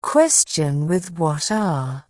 Question with what are.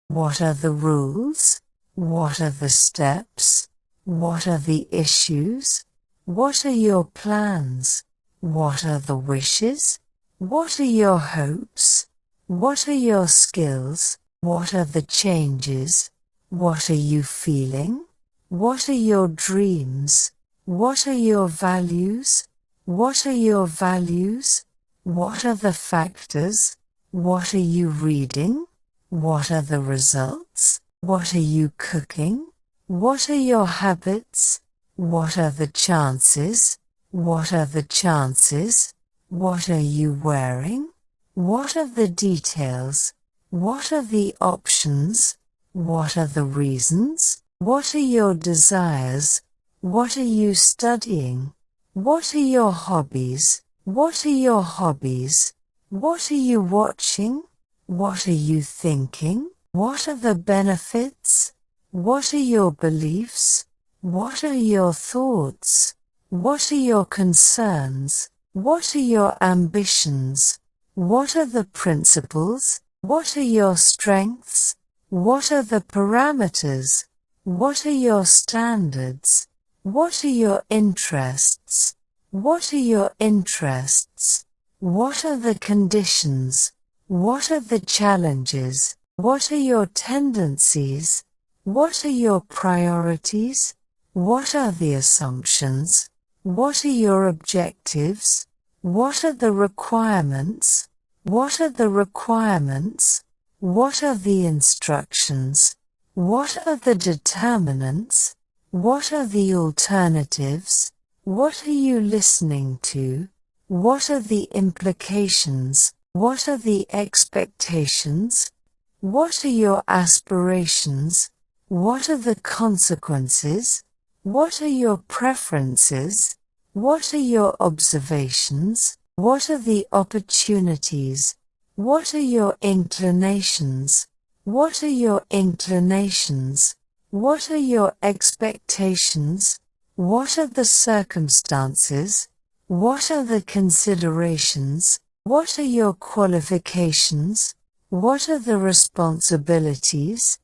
What are the rules? What are the steps? What are the issues? What are your plans? What are the wishes? What are your hopes? What are your skills? What are the changes? What are you feeling? What are your dreams? What are your values? What are your values? What are the factors? What are you reading? What are the results? What are you cooking? What are your habits? What are the chances? What are the chances? What are you wearing? What are the details? What are the options? What are the reasons? What are your desires? What are you studying? What are your hobbies? What are your hobbies? What are you watching? What are you thinking? What are the benefits? What are your beliefs? What are your thoughts? What are your concerns? What are your ambitions? What are the principles? What are your strengths? What are the parameters? What are your standards? What are your interests? What are your interests? What are the conditions? What are the challenges? What are your tendencies? What are your priorities? What are the assumptions? What are your objectives? What are the requirements? What are the requirements? What are the instructions? What are the determinants? What are the alternatives? What are you listening to? What are the implications? What are the expectations? What are your aspirations? What are the consequences? What are your preferences? What are your observations? What are the opportunities? What are your inclinations? What are your inclinations? What are your expectations? What are the circumstances? What are the considerations? What are your qualifications? What are the responsibilities?